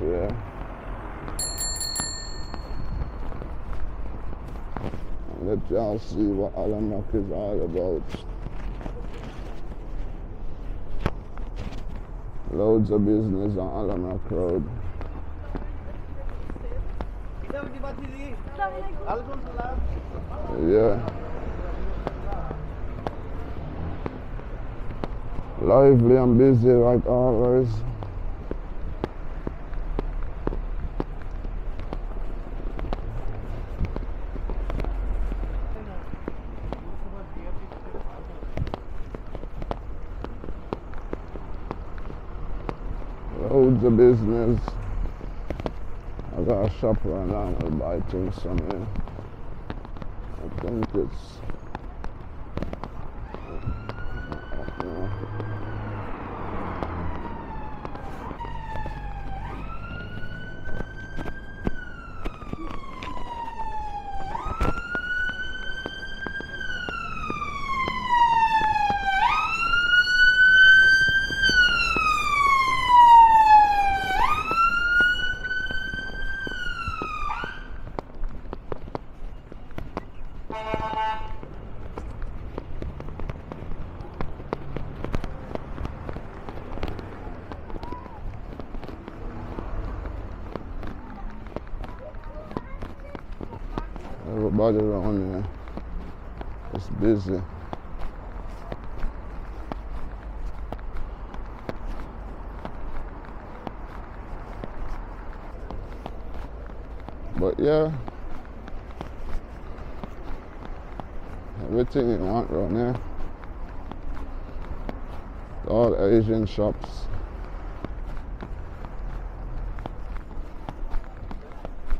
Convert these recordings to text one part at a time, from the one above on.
yeah. Let y'all see what Alum Rock is all about. Loads of business on Alum Rock Road. Yeah. Lively and busy like always. Loads of business. I got a shop right now, I'll buy things from here. I think it's everybody around here. It's busy. But yeah, everything you want around here. All Asian shops.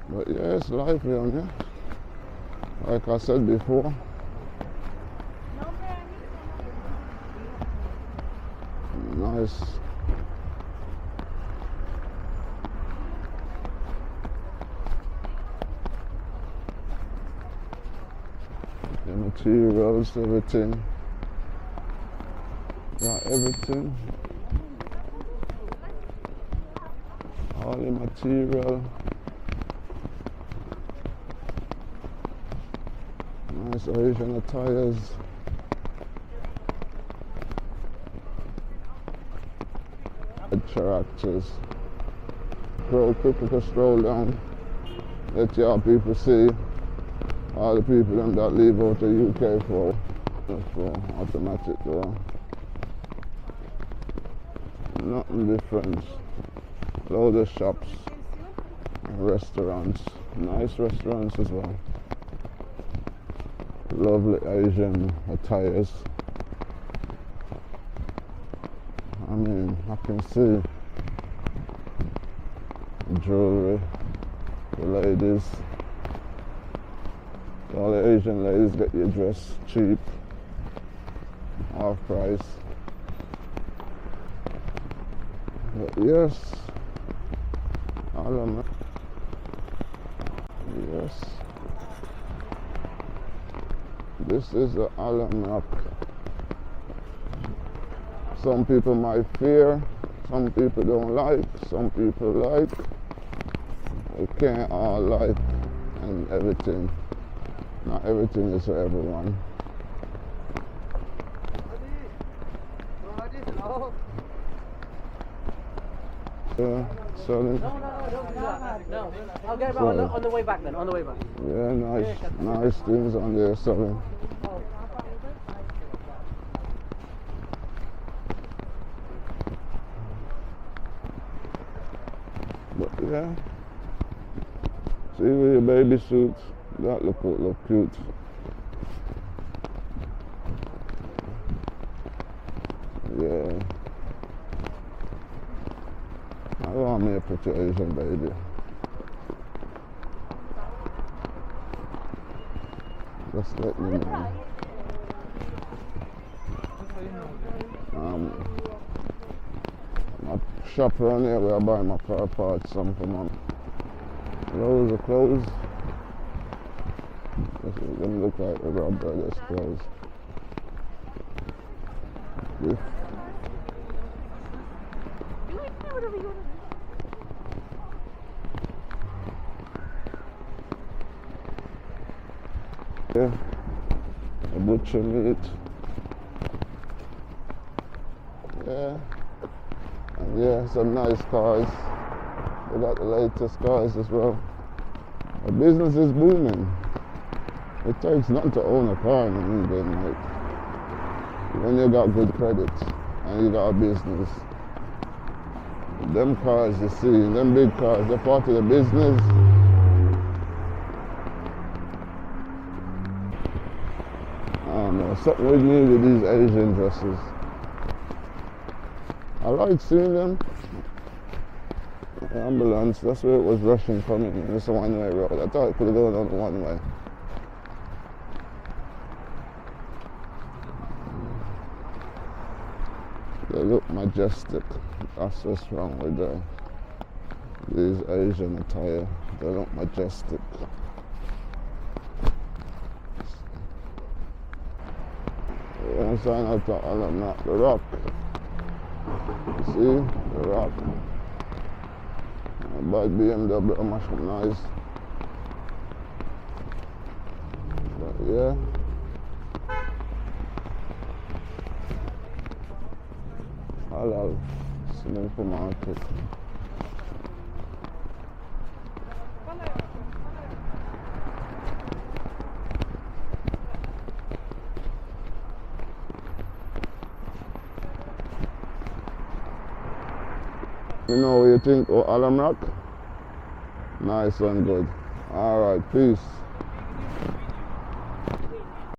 But yeah, it's lively on here. Like I said before. Nice. The materials, everything. Got everything. All the material. Nice Asian attires. Characters. Quickly stroll down. Let y'all people see all the people them that leave out the UK for automatic though. Nothing different. Loads of shops and restaurants. Nice restaurants as well. Lovely Asian attires. I mean, I can see jewelry for ladies. All the Asian ladies get your dress cheap, half price. But yes, Alum. Yes. This is the Alum Rock. Some people might fear, some people don't like, some people like. We can't all like and everything. Not everything is for everyone. Selling. No. I'll get about on the way back then, on the way back. Yeah, nice things on there selling. But yeah, see with your baby suits, that look cute. Yeah, I want me a pretty Asian baby. Just let me know. My shop around here where I buy my car parts, some for my loads of clothes. Let me look like the Rob Brothers clothes. butcher meat. Yeah. And yeah, some nice cars. They got the latest cars as well. The business is booming. It takes nothing to own a car in England, like when you got good credit and you got a business. Them cars you see, them big cars, they're part of the business. I don't know, something with me with these Asian dresses. I like seeing them. The ambulance, that's where it was rushing coming. It's a one-way road. I thought it could have gone on the one-way. They look majestic. That's what's wrong with them. These Asian attire, they look majestic. Yeah, I'm saying I thought Alum Rock Road. You see? The rock. A bike BMW, much nice. But yeah. Halal supermarket. You know what you think? Oh, Alum Rock? Nice and good. Alright, peace.